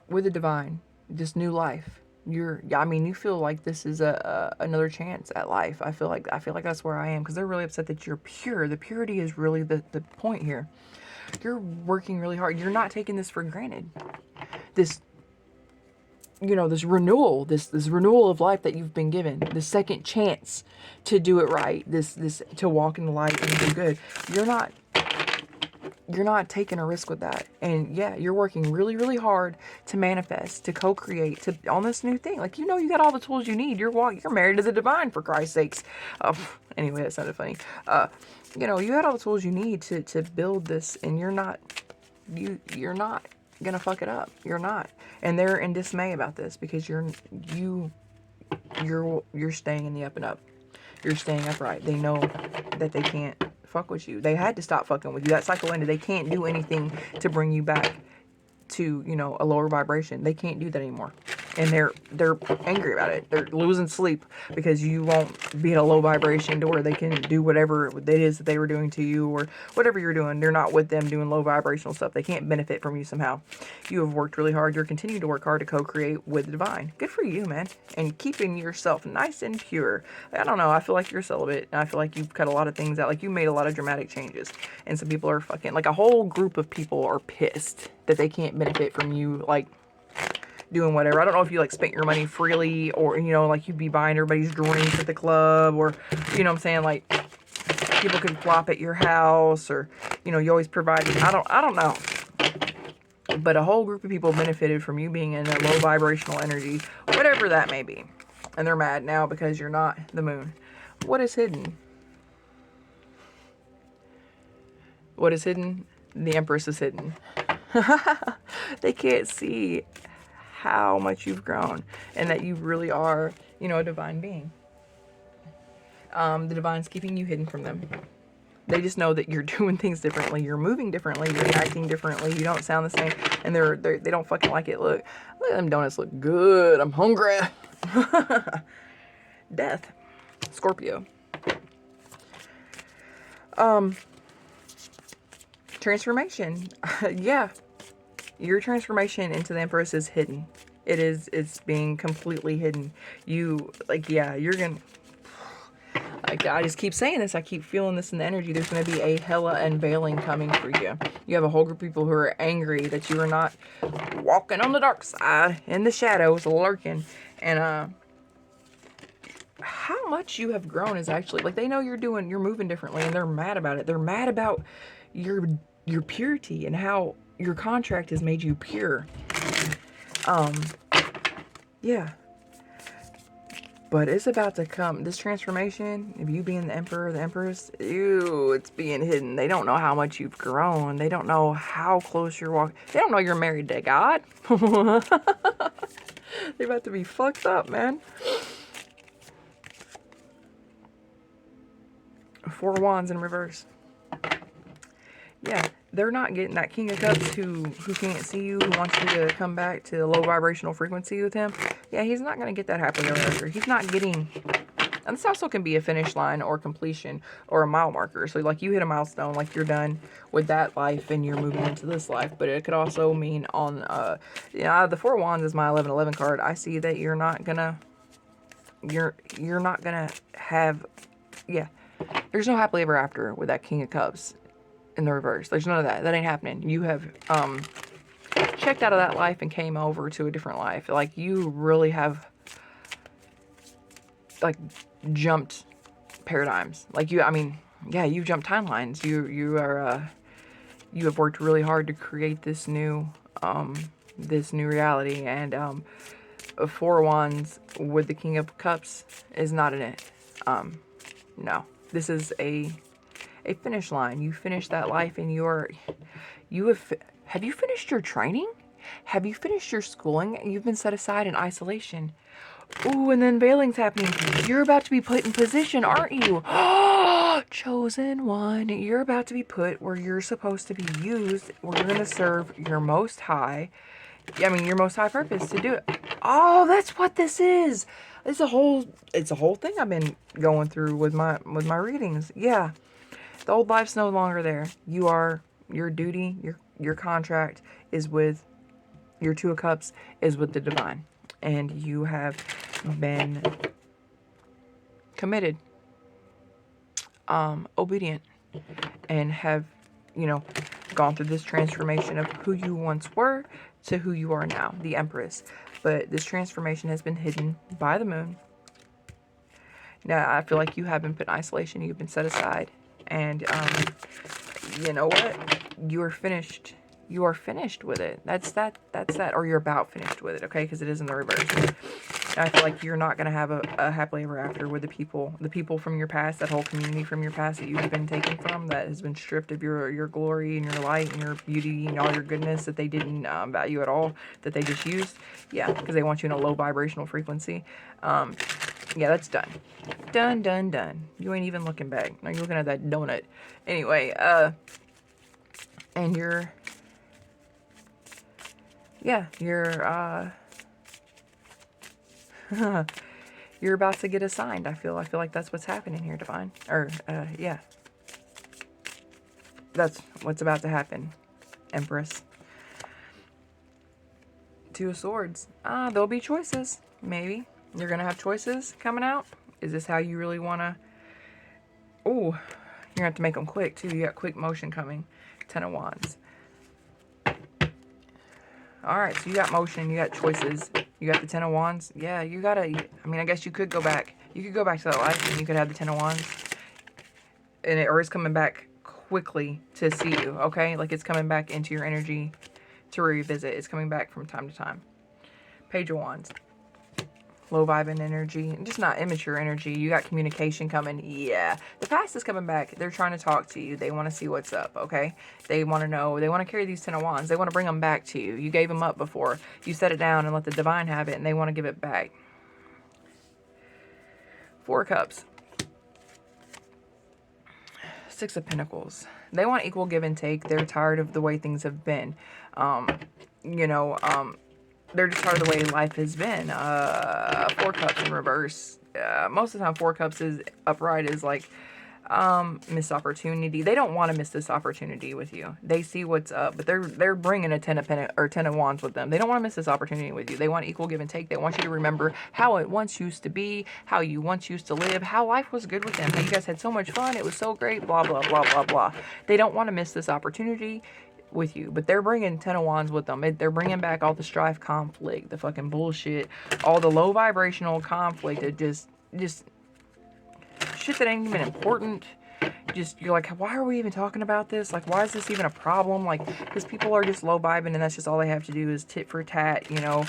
with the divine, this new life. I mean, you feel like this is another chance at life. I feel like that's where I am, because they're really upset that you're pure. The purity is really the point here. You're working really hard. You're not taking this for granted. This, you know, this renewal of life that you've been given, the second chance to do it right, this to walk in the light and do good. You're not taking a risk with that. And yeah, you're working really, really hard to manifest, to co-create, on this new thing. Like, you know, you got all the tools you need. You're married to the divine, for Christ's sakes. Anyway, that sounded funny. You know, you had all the tools you need to build this, and you're not gonna fuck it up. You're not. And they're in dismay about this because you're staying in the up and up. You're staying upright. They know that they can't fuck with you. They had to stop fucking with you. That cycle ended. They can't do anything to bring you back to, you know, a lower vibration. They can't do that anymore. And they're angry about it. They're losing sleep because you won't be at a low vibration to where they can do whatever it is that they were doing to you, or whatever you're doing. They're not with them doing low vibrational stuff. They can't benefit from you somehow. You have worked really hard. You're continuing to work hard to co-create with the divine. Good for you, man. And keeping yourself nice and pure. I don't know. I feel like you're celibate. And I feel like you've cut a lot of things out. Like, you made a lot of dramatic changes. And some people are fucking, like, a whole group of people are pissed that they can't benefit from you, like, doing whatever. I don't know if you, like, spent your money freely, or, you know, like, you'd be buying everybody's drinks at the club, or, you know what I'm saying, like, people could flop at your house, or, you know, you always provided. I don't know. But a whole group of people benefited from you being in a low vibrational energy, whatever that may be. And they're mad now because you're not the moon. What is hidden? What is hidden? The Empress is hidden. They can't see how much you've grown, and that you really are, you know, a divine being. The divine's keeping you hidden from them. They just know that you're doing things differently, you're moving differently, you're acting differently, you don't sound the same, and they don't fucking like it. Look at them donuts, look good. I'm hungry. Death, Scorpio. Transformation. Yeah. Your transformation into the Empress is hidden. It's being completely hidden. You, like, yeah, you're gonna, like, I just keep saying this. I keep feeling this in the energy. There's going to be a hella unveiling coming for you. You have a whole group of people who are angry that you are not walking on the dark side, in the shadows, lurking. And, how much you have grown is actually, like, they know you're moving differently, and they're mad about it. They're mad about your purity and how your contract has made you pure. Yeah. But it's about to come. This transformation, of you being the Emperor, the Empress, ew, it's being hidden. They don't know how much you've grown. They don't know how close you're walking. They don't know you're married to God. They're about to be fucked up, man. 4 wands in reverse. Yeah, they're not getting that King of Cups who can't see you, who wants you to come back to a low vibrational frequency with him. Yeah, he's not going to get that happily ever after. He's not getting... And this also can be a finish line or completion or a mile marker. So, like, you hit a milestone, like, you're done with that life and you're moving into this life. But it could also mean on... the 4 wands is my 1111 card. I see that you're not going to... You're not going to have... Yeah. There's no happily ever after with that King of Cups in the reverse. There's none of that. That ain't happening. You have checked out of that life and came over to a different life. Like, you really have, like, jumped paradigms. Like, you, I mean, yeah, you've jumped timelines. You have worked really hard to create this new reality. And 4 wands with the King of Cups is not in it. No. This is a finish line. You finished that life, and have you finished your training? Have you finished your schooling? You've been set aside in isolation. Ooh, and then veiling's happening. You're about to be put in position, aren't you? Chosen one. You're about to be put where you're supposed to be used, where you're going to serve your most high. I mean, your most high purpose to do it. Oh, that's what this is. It's a whole thing I've been going through with my readings. Yeah. The old life's no longer there. Your duty, your contract is with, your 2 of Cups is with the divine. And you have been committed, obedient, and have, you know, gone through this transformation of who you once were to who you are now, the Empress. But this transformation has been hidden by the moon. Now, I feel like you have been put in isolation. You've been set aside. And, you know what? You are finished. You are finished with it. That's that. Or you're about finished with it, okay? Because it is in the reverse. And I feel like you're not going to have a happily ever after with the people from your past, that whole community from your past that you've been taken from, that has been stripped of your glory and your light and your beauty and all your goodness that they didn't value at all, that they just used. Yeah, because they want you in a low vibrational frequency. Yeah, that's done. Done, done, done. You ain't even looking back. Now you're looking at that donut. Anyway, and you're you're about to get assigned. I feel like that's what's happening here, Divine. Or, yeah. That's what's about to happen, Empress. Two of Swords. There'll be choices. Maybe. You're going to have choices coming out. Is this how you really want to... Oh, you're going to have to make them quick, too. You got quick motion coming. Ten of Wands. Alright, so you got motion. You got choices. You got the Ten of Wands. Yeah, you got to... I mean, I guess you could go back. You could go back to that life and you could have the Ten of Wands. And or it's coming back quickly to see you, okay? Like it's coming back into your energy to revisit. It's coming back from time to time. Page of Wands. Low vibing energy. Just not immature energy. You got communication coming. Yeah. The past is coming back. They're trying to talk to you. They want to see what's up, okay? They want to know. They want to carry these Ten of Wands. They want to bring them back to you. You gave them up before. You set it down and let the divine have it, and they want to give it back. Four of Cups. Six of Pentacles. They want equal give and take. They're tired of the way things have been. They're just tired of the way life has been. Four Cups in reverse. Most of the time, Four Cups is upright is like missed opportunity. They don't want to miss this opportunity with you. They see what's up, but they're bringing a Ten of Wands with them. They don't want to miss this opportunity with you. They want equal give and take. They want you to remember how it once used to be, how you once used to live, how life was good with them, how you guys had so much fun. It was so great. Blah blah blah blah blah. They don't want to miss this opportunity with you, but they're bringing Ten of Wands with them. They're bringing back all the strife, conflict, the fucking bullshit, all the low vibrational conflict that just shit that ain't even important. Just, you're like, why are we even talking about this? Like, why is this even a problem? Like, because people are just low vibing and that's just all they have to do is tit for tat, you know.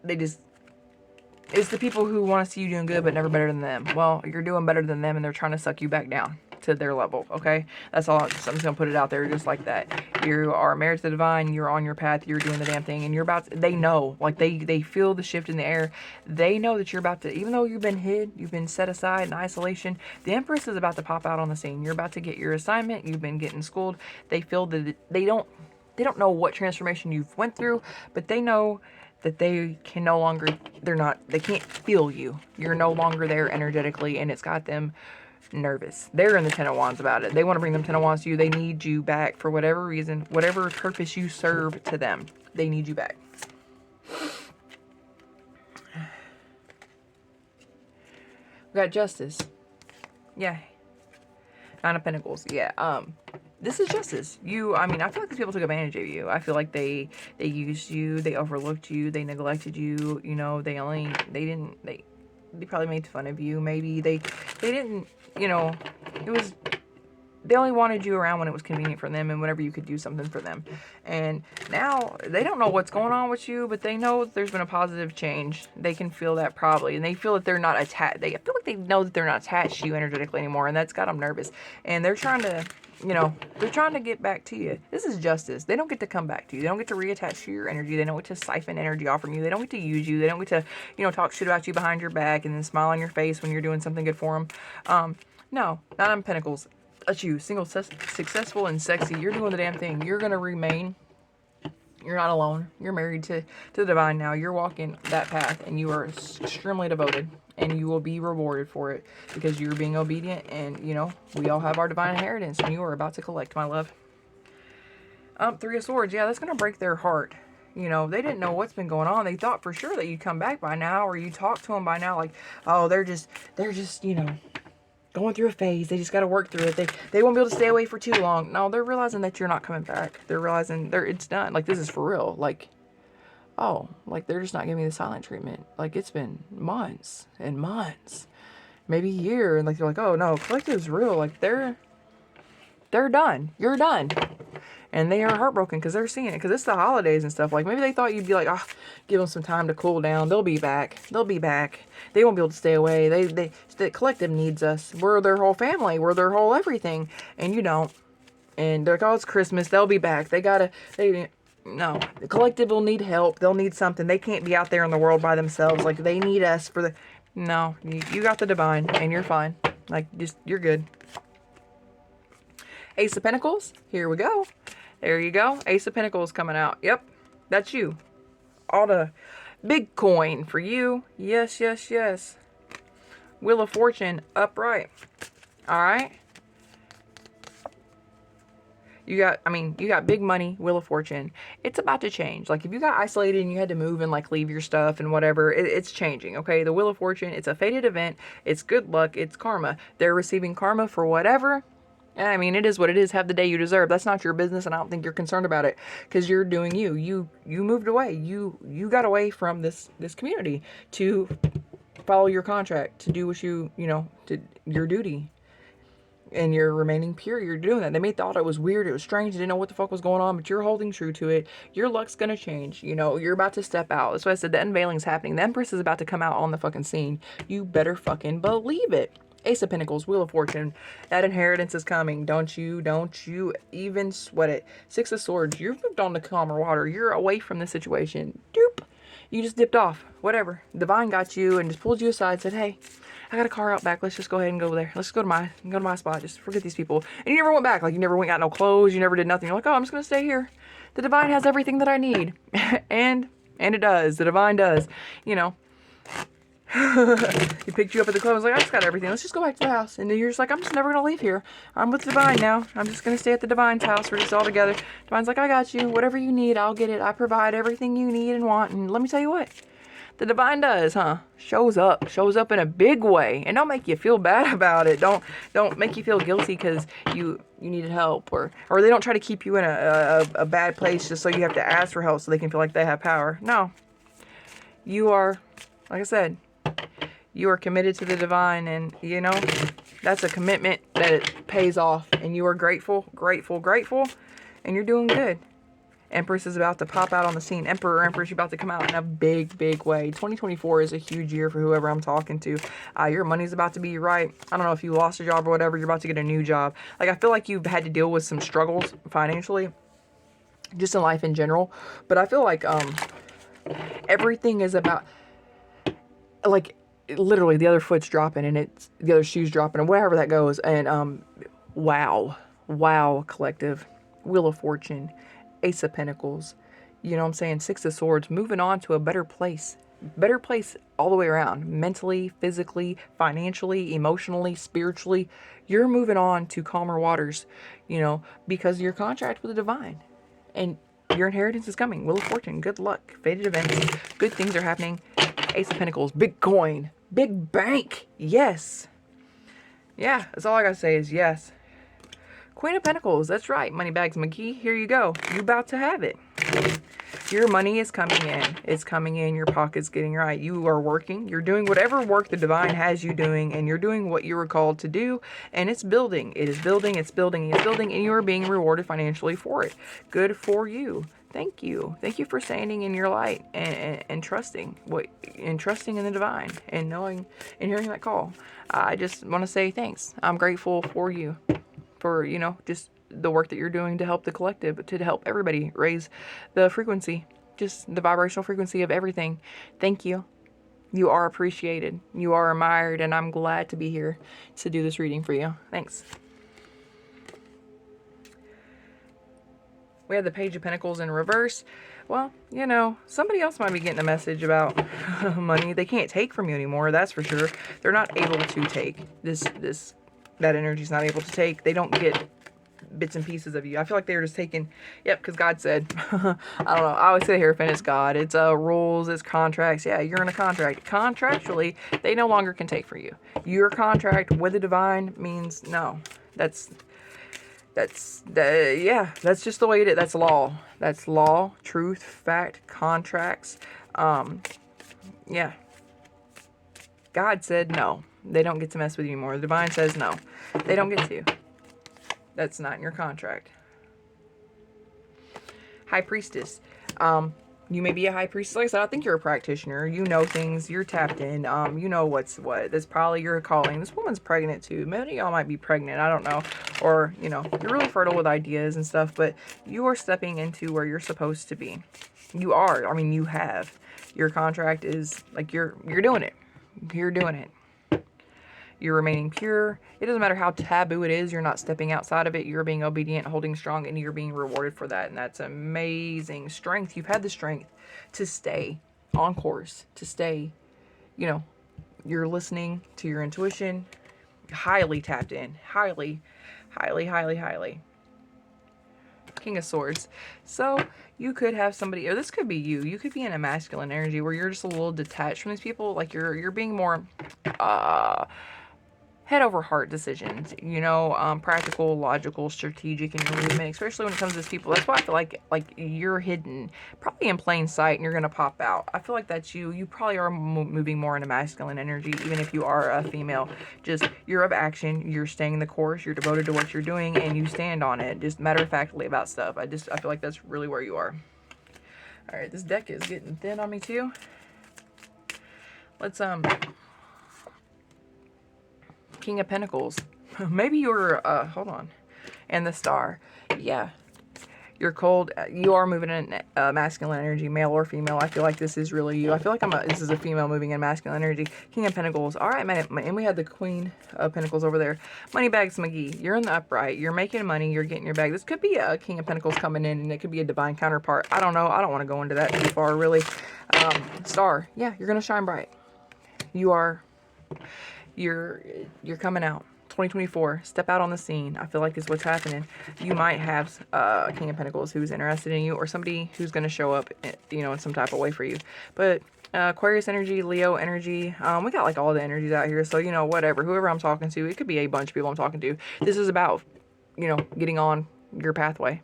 They just, it's the people who want to see you doing good but never better than them. Well, you're doing better than them and they're trying to suck you back down to their level, okay? That's all. I'm just going to put it out there just like that. You are married to the divine, you're on your path, you're doing the damn thing, and you're about to, they know, like they feel the shift in the air. They know that you're about to, even though you've been hid, you've been set aside in isolation, the Empress is about to pop out on the scene. You're about to get your assignment, you've been getting schooled. They feel that they don't know what transformation you've went through, but they know that they can no longer, they can't feel you. You're no longer there energetically, and it's got them nervous. They're in the Ten of Wands about it. They want to bring them Ten of Wands to you. They need you back for whatever reason, whatever purpose you serve to them. They need you back. We got Justice. Yeah. Nine of Pentacles. Yeah. This is justice. I mean, I feel like these people took advantage of you. I feel like they used you, they overlooked you, they neglected you, you know, they probably made fun of you. Maybe they didn't, you know, they only wanted you around when it was convenient for them and whenever you could do something for them. And now they don't know what's going on with you, but they know that there's been a positive change. They can feel that probably. And they feel that they're not attached. I feel like they know that they're not attached to you energetically anymore. And that's got them nervous. And they're trying to, you know, they're trying to get back to you. This is justice. They don't get to come back to you. They don't get to reattach to your energy. They don't get to siphon energy off from you. They don't get to use you. They don't get to, you know, talk shit about you behind your back and then smile on your face when you're doing something good for them. No, Nine of Pentacles. That's you. Single, successful, and sexy. You're doing the damn thing. You're going to remain. You're not alone. You're married to the divine now. You're walking that path and you are extremely devoted. And you will be rewarded for it because you're being obedient. And, you know, we all have our divine inheritance. And you are about to collect, my love. Three of Swords. Yeah, that's going to break their heart. You know, they didn't know what's been going on. They thought for sure that you'd come back by now. Or you talk to them by now. Like, oh, they're just, you know, going through a phase. They just got to work through it. They won't be able to stay away for too long. No, they're realizing that you're not coming back. They're realizing it's done. Like, this is for real. Like, oh, like they're just not giving me the silent treatment. Like, it's been months and months, maybe a year. And like, they're like, oh no, collective's real. Like they're done. You're done. And they are heartbroken because they're seeing it. Because it's the holidays and stuff. Like, maybe they thought you'd be like, oh, give them some time to cool down. They'll be back. They'll be back. They won't be able to stay away. The collective needs us. We're their whole family. We're their whole everything. And you don't. And they're like, oh, it's Christmas. They'll be back. No. The collective will need help. They'll need something. They can't be out there in the world by themselves. Like, they need us for the... No. You got the divine. And you're fine. Like, you're good. Ace of Pentacles. Here we go. There you go. Ace of Pentacles coming out. Yep. That's you. All the big coin for you. Yes, yes, yes. Wheel of Fortune upright. All right. You got big money, Wheel of Fortune. It's about to change. Like, if you got isolated and you had to move and, like, leave your stuff and whatever, it's changing, okay? The Wheel of Fortune, it's a fated event. It's good luck. It's karma. They're receiving karma for whatever. I mean, it is what it is. Have the day you deserve. That's not your business, and I don't think you're concerned about it because you're doing you. You moved away. You got away from this community to follow your contract, to do what to your duty. And you're remaining pure. You're doing that. They may thought it was weird. It was strange. They didn't know what the fuck was going on, but you're holding true to it. Your luck's going to change. You're about to step out. That's why I said the unveiling's happening. The Empress is about to come out on the fucking scene. You better fucking believe it. Ace of Pentacles, Wheel of Fortune. That inheritance is coming. Don't you even sweat it. Six of Swords. You've moved on to calmer water. You're away from the situation. Doop. You just dipped off. Whatever. Divine got you and just pulled you aside, said, hey, I got a car out back. Let's just go ahead and go there. Let's go to my spot. Just forget these people. And you never went back. Like, you never went, got no clothes. You never did nothing. You're like, oh, I'm just going to stay here. The divine has everything that I need. and it does. The divine does. He picked you up at the club and was like, I just got everything. Let's just go back to the house. And then you're just like, I'm just never going to leave here. I'm with the divine now. I'm just going to stay at the divine's house. We're just all together. Divine's like, I got you. Whatever you need, I'll get it. I provide everything you need and want. And let me tell you what. The divine does, huh? Shows up in a big way, and don't make you feel bad about it. Don't make you feel guilty because you needed help, or they don't try to keep you in a bad place just so you have to ask for help so they can feel like they have power. No, you are, like I said, you are committed to the divine, and that's a commitment that it pays off, and you are grateful, and you're doing good. Empress is about to pop out on the scene. Emperor, Empress, you're about to come out in a big, big way. 2024 is a huge year for whoever I'm talking to. Your money's about to be right. I don't know if you lost a job or whatever. You're about to get a new job. Like, I feel like you've had to deal with some struggles financially, just in life in general. But I feel like everything is about, like, literally the other foot's dropping and it's the other shoe's dropping, and wherever that goes. And wow, collective. Wheel of Fortune. Ace of Pentacles, you know what I'm saying? Six of Swords, moving on to a better place all the way around, mentally, physically, financially, emotionally, spiritually. You're moving on to calmer waters, because of your contract with the divine, and your inheritance is coming. Wheel of Fortune, good luck, fated events, good things are happening. Ace of Pentacles, big coin, big bank, yes. Yeah, that's all I gotta say is yes. Queen of Pentacles, that's right, Moneybags McGee, here you go. You about to have it. Your money is coming in. It's coming in, your pocket's getting right. You are working. You're doing whatever work the divine has you doing, and you're doing what you were called to do, and it's building. It is building, it's building, it's building, and you are being rewarded financially for it. Good for you. Thank you. Thank you for standing in your light and trusting trusting in the divine and knowing and hearing that call. I just want to say thanks. I'm grateful for you. For, just the work that you're doing to help the collective, to help everybody raise the frequency, just the vibrational frequency of everything. Thank you. You are appreciated. You are admired, and I'm glad to be here to do this reading for you. Thanks. We have the Page of Pentacles in reverse. Well, somebody else might be getting a message about money. They can't take from you anymore, that's for sure. They're not able to take that energy's not able to take. They don't get bits and pieces of you. I feel like they're just taking, because God said, I don't know, I always say the Hierophant, it's God. It's rules, it's contracts. Yeah, you're in a contract. Contractually, they no longer can take for you. Your contract with the divine means no. That's just the way it is. That's law. That's law, truth, fact, contracts. Yeah. God said no. They don't get to mess with you anymore. The divine says no. They don't get to. That's not in your contract. High Priestess. You may be a high priestess. Like I said, I think you're a practitioner. You know things. You're tapped in. You know what's what. That's probably your calling. This woman's pregnant too. Many of y'all might be pregnant. I don't know. Or, you know, you're really fertile with ideas and stuff. But you are stepping into where you're supposed to be. You are. I mean, you have. Your contract is like you're doing it. You're doing it. You're remaining pure. It doesn't matter how taboo it is. You're not stepping outside of it. You're being obedient, holding strong, and you're being rewarded for that. And that's amazing strength. You've had the strength to stay on course, to stay, you know, you're listening to your intuition, highly tapped in, highly, highly, highly, highly. King of Swords. So you could have somebody, or this could be you. You could be in a masculine energy where you're just a little detached from these people. Like you're being more, head over heart decisions, you know, practical, logical, strategic in your movement, especially when it comes to these people. That's why I feel like you're hidden, probably in plain sight, and you're going to pop out. I feel like that's you. You probably are moving more in a masculine energy, even if you are a female. Just, you're of action, you're staying the course, you're devoted to what you're doing, and you stand on it, just matter-of-factly about stuff. I feel like that's really where you are. All right, this deck is getting thin on me too. Let's, King of Pentacles. Maybe you're, hold on. And the Star. Yeah. You're cold. You are moving in masculine energy, male or female. I feel like this is really you. I feel like this is a female moving in masculine energy. King of Pentacles. All right, man. And we had the Queen of Pentacles over there. Moneybags McGee. You're in the upright. You're making money. You're getting your bag. This could be a King of Pentacles coming in, and it could be a divine counterpart. I don't know. I don't want to go into that too far, really. Star. Yeah, you're going to shine bright. You are... You're coming out. 2024, step out on the scene. I feel like is what's happening. You might have a King of Pentacles who's interested in you, or somebody who's going to show up, you know, in some type of way for you. But Aquarius energy, Leo energy, we got like all the energies out here. So, you know, whatever, whoever I'm talking to, it could be a bunch of people I'm talking to. This is about, you know, getting on your pathway,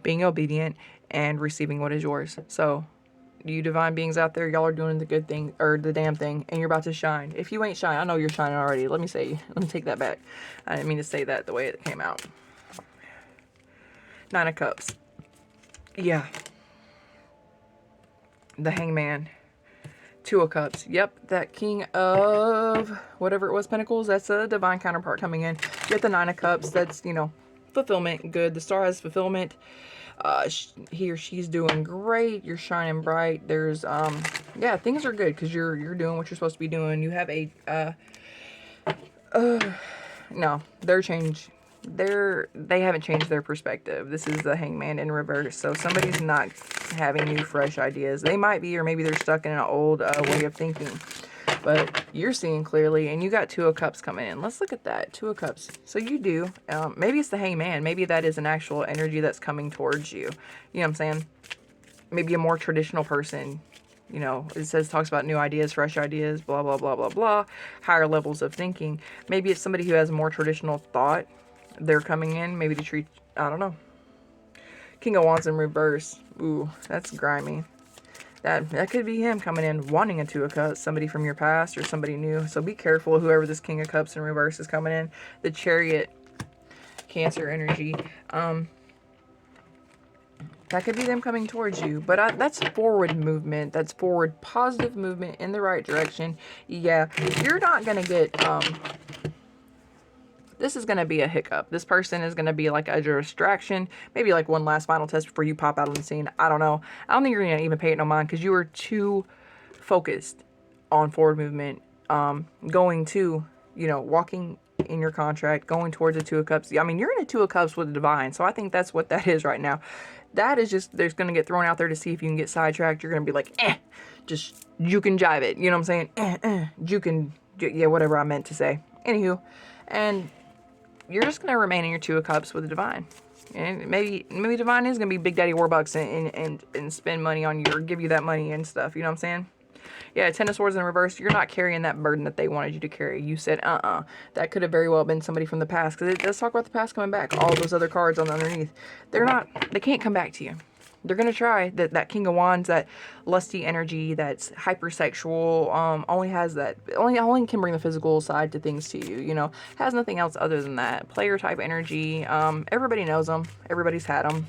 being obedient, and receiving what is yours. So, you divine beings out there, y'all are doing the good thing, or the damn thing, and you're about to shine. If you ain't shine, I know you're shining already. Let me take that back. I didn't mean to say that the way it came out. Nine of Cups. Yeah. The Hangman. Two of Cups. Yep, that King of whatever it was, Pentacles, that's a divine counterpart coming in. You get the Nine of Cups, that's, you know, fulfillment, good. The Star has fulfillment. He or she's doing great. You're shining bright. There's yeah, things are good because you're doing what you're supposed to be doing. You have a no, they haven't changed their perspective. This is the Hangman in reverse. So somebody's not having new fresh ideas. They might be, or maybe they're stuck in an old way of thinking. But you're seeing clearly, and you got Two of Cups coming in. Let's look at that. Two of Cups. So you do. Maybe it's the Hangman. Maybe that is an actual energy that's coming towards you. You know what I'm saying? Maybe a more traditional person. You know, it talks about new ideas, fresh ideas, blah, blah, blah, blah, blah. Higher levels of thinking. Maybe it's somebody who has a more traditional thought. They're coming in, maybe to treat, I don't know. King of Wands in reverse. Ooh, that's grimy. That could be him coming in wanting a Two of Cups, somebody from your past or somebody new. So be careful, whoever this King of Cups in reverse is coming in. The Chariot, Cancer energy. That could be them coming towards you. But that's forward movement. That's forward positive movement in the right direction. Yeah, you're not going to get... this is going to be a hiccup. This person is going to be like a distraction. Maybe like one last final test before you pop out on the scene. I don't know. I don't think you're going to even pay it no mind because you were too focused on forward movement. Going to, you know, walking in your contract, going towards the Two of Cups. I mean, you're in a Two of Cups with the Divine. So I think that's what that is right now. That is just, there's going to get thrown out there to see if you can get sidetracked. You're going to be like, just juke and jive it. You know what I'm saying? Juke and, yeah, whatever I meant to say. Anywho, and... you're just going to remain in your Two of Cups with the Divine. And maybe Divine is going to be Big Daddy Warbucks and spend money on you or give you that money and stuff. You know what I'm saying? Yeah, Ten of Swords in reverse. You're not carrying that burden that they wanted you to carry. You said, That could have very well been somebody from the past. Because it does talk about the past coming back. All those other cards on the underneath. They can't come back to you. They're going to try. That King of Wands, that lusty energy, that's hypersexual, only has that, only can bring the physical side to things to you, you know, has nothing else other than that. Player type energy, everybody knows them. Everybody's had them.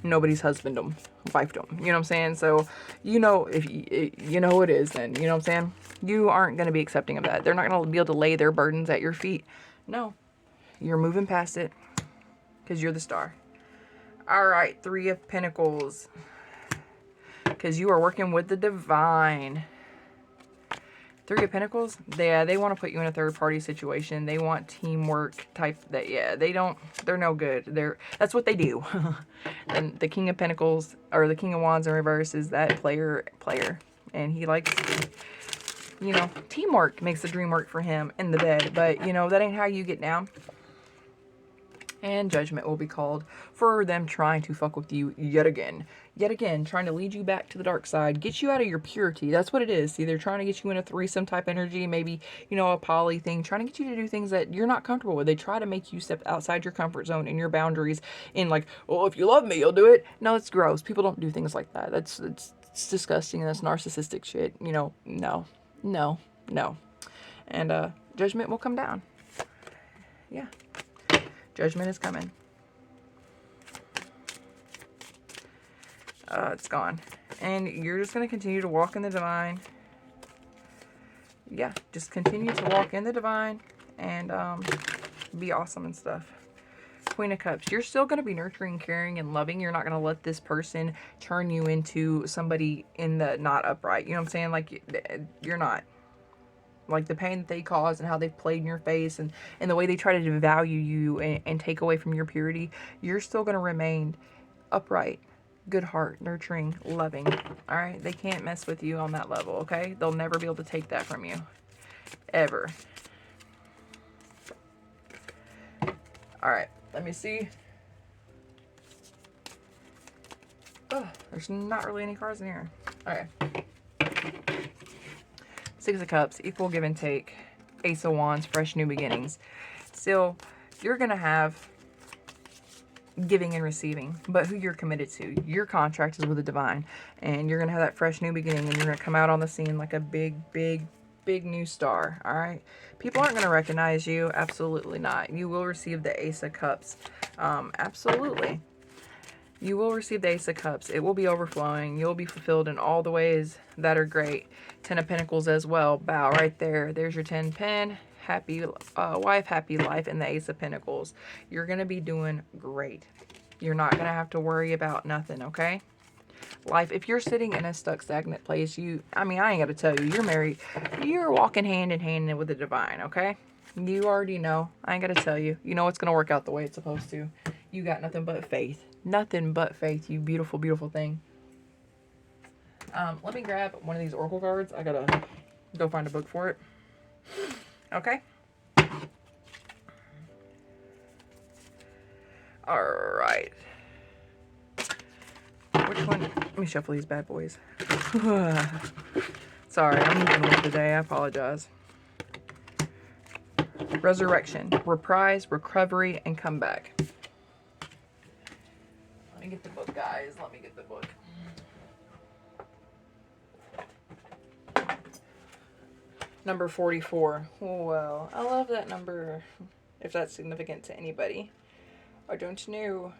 Nobody's husband them, wifed them, you know what I'm saying? So, you know, if you know who it is, then, you know what I'm saying? You aren't going to be accepting of that. They're not going to be able to lay their burdens at your feet. No, you're moving past it because you're the star. All right, Three of Pentacles, because you are working with the divine. Three of Pentacles, they want to put you in a third-party situation. They want teamwork type. They're no good. That's what they do. And the King of Pentacles, or the King of Wands in reverse, is that player. And he likes, you know, teamwork makes the dream work for him in the bed. But, you know, that ain't how you get down. And judgment will be called for them trying to fuck with you yet again. Yet again, trying to lead you back to the dark side. Get you out of your purity. That's what it is. See, they're trying to get you in a threesome type energy. Maybe, you know, a poly thing. Trying to get you to do things that you're not comfortable with. They try to make you step outside your comfort zone and your boundaries. In like, well, if you love me, you'll do it. No, it's gross. People don't do things like that. It's disgusting. And that's narcissistic shit. You know, no. And judgment will come down. Yeah. Judgment is coming. It's gone. And you're just going to continue to walk in the divine. Yeah, just continue to walk in the divine and be awesome and stuff. Queen of Cups. You're still going to be nurturing, caring, and loving. You're not going to let this person turn you into somebody in the not upright. You know what I'm saying? Like, you're not. Like the pain that they cause and how they've played in your face and the way they try to devalue you and take away from your purity, you're still going to remain upright, good heart, nurturing, loving. All right? They can't mess with you on that level, okay? They'll never be able to take that from you. Ever. All right. Let me see. Oh, there's not really any cards in here. All right. Six of Cups, equal give and take. Ace of Wands, fresh new beginnings. Still, you're going to have giving and receiving, but who you're committed to. Your contract is with the divine, and you're going to have that fresh new beginning, and you're going to come out on the scene like a big new star, all right? People aren't going to recognize you. Absolutely not. You will receive the Ace of Cups. Absolutely. You will receive the Ace of Cups. It will be overflowing. You'll be fulfilled in all the ways that are great. Ten of Pentacles as well. Bow right there. There's your 10 pen. Happy wife, happy life, and the Ace of Pentacles. You're going to be doing great. You're not going to have to worry about nothing, okay? Life, if you're sitting in a stuck, stagnant place, I ain't got to tell you, you're married. You're walking hand in hand with the divine, okay? You already know. I ain't got to tell you. You know it's going to work out the way it's supposed to. You got nothing but faith. Nothing but faith, you beautiful, beautiful thing. Let me grab one of these oracle cards. I gotta go find a book for it. Okay. Alright. Which one? Let me shuffle these bad boys. Sorry, I'm moving with today. I apologize. Resurrection, reprise, recovery, and comeback. Let me get the book, guys. Let me get the book. Number 44. Well, I love that number. If that's significant to anybody. I don't know.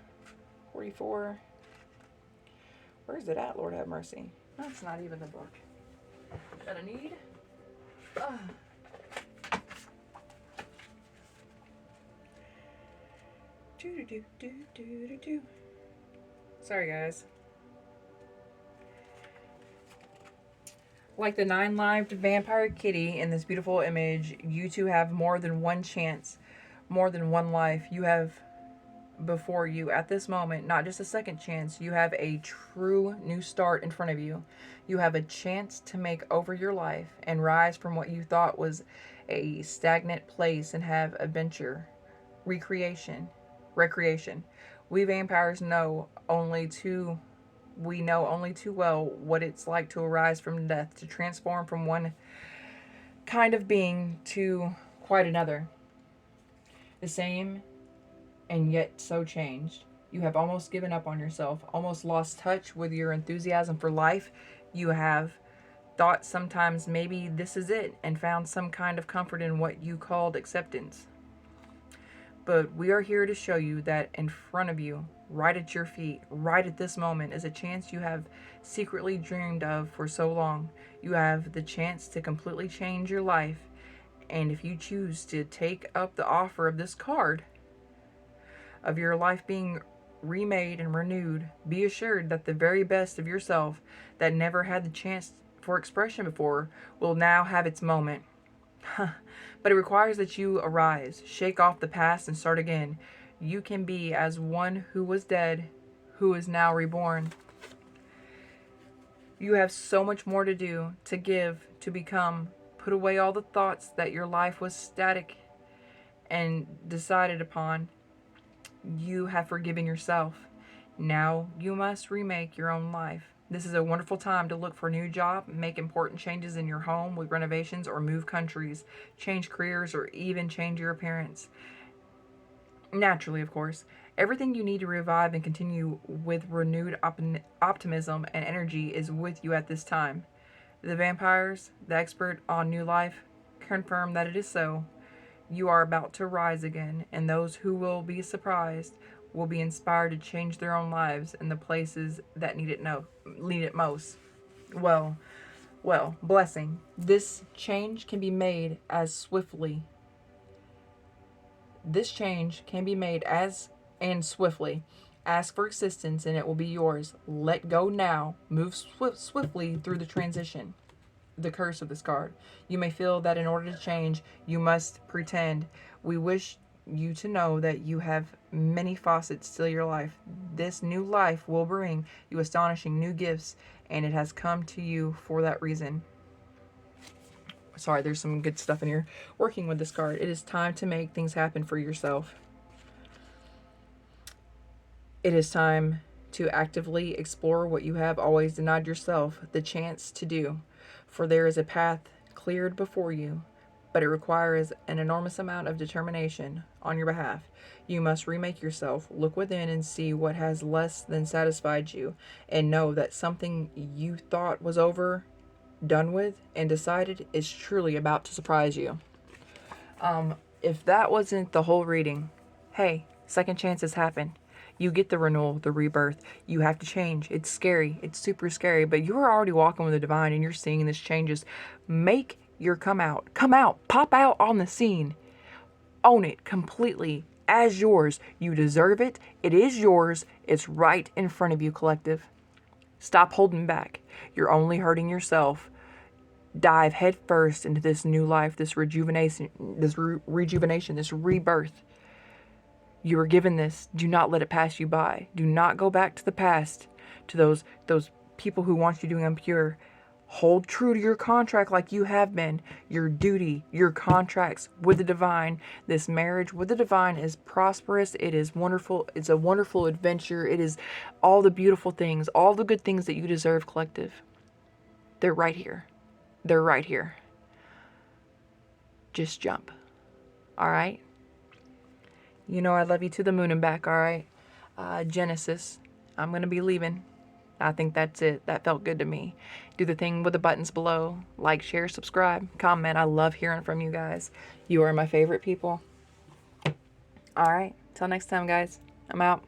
44. Where is it at, Lord have mercy? That's not even the book that I need. Sorry, guys. Like the 9-lived vampire kitty in this beautiful image, you two have more than one chance, more than one life. You have before you at this moment, not just a second chance. You have a true new start in front of you. You have a chance to make over your life and rise from what you thought was a stagnant place and have adventure, recreation. We vampires know only too well what it's like to arise from death, to transform from one kind of being to quite another. The same and yet so changed. You have almost given up on yourself, almost lost touch with your enthusiasm for life. You have thought sometimes maybe this is it and found some kind of comfort in what you called acceptance. But we are here to show you that in front of you, right at your feet, right at this moment, is a chance you have secretly dreamed of for so long. You have the chance to completely change your life. And if you choose to take up the offer of this card, of your life being remade and renewed, be assured that the very best of yourself that never had the chance for expression before will now have its moment. But it requires that you arise, shake off the past, and start again. You can be as one who was dead, who is now reborn. You have so much more to do, to give, to become. Put away all the thoughts that your life was static and decided upon. You have forgiven yourself. Now you must remake your own life. This is a wonderful time to look for a new job, make important changes in your home with renovations, or move countries, change careers, or even change your appearance. Naturally, of course. Everything you need to revive and continue with renewed optimism and energy is with you at this time. The vampires, the expert on new life, confirm that it is so. You are about to rise again, and those who will be surprised will be inspired to change their own lives in the places that need it most. Well, blessing. This change can be made as swiftly. This change can be made as and swiftly. Ask for assistance and it will be yours. Let go now. Move swiftly through the transition. The curse of this card. You may feel that in order to change, you must pretend. We wish you to know that you have many faucets to your life. This new life will bring you astonishing new gifts, and it has come to you for that reason. Sorry, there's some good stuff in here. Working with this card, it is time to make things happen for yourself. It is time to actively explore what you have always denied yourself the chance to do. For there is a path cleared before you, but it requires an enormous amount of determination on your behalf. You must remake yourself, look within and see what has less than satisfied you, and know that something you thought was over, done with, and decided is truly about to surprise you. If that wasn't the whole reading, hey, second chances happen. You get the renewal, the rebirth. You have to change. It's scary. It's super scary, but you are already walking with the divine and you're seeing this changes. Make your come out. Come out. Pop out on the scene. Own it completely as yours. You deserve it. It is yours. It's right in front of you, collective. Stop holding back. You're only hurting yourself. Dive headfirst into this new life, this rejuvenation, this rebirth. You were given this. Do not let it pass you by. Do not go back to the past, to those people who want you doing impure. Hold true to your contract like you have been. Your duty, your contracts with the divine. This marriage with the divine is prosperous. It is wonderful. It's a wonderful adventure. It is all the beautiful things, all the good things that you deserve, collective. They're right here. They're right here. Just jump. All right? You know I love you to the moon and back, all right? Genesis, I'm going to be leaving. I think that's it. That felt good to me. Do the thing with the buttons below. Like, share, subscribe, comment. I love hearing from you guys. You are my favorite people. All right. Till next time, guys. I'm out.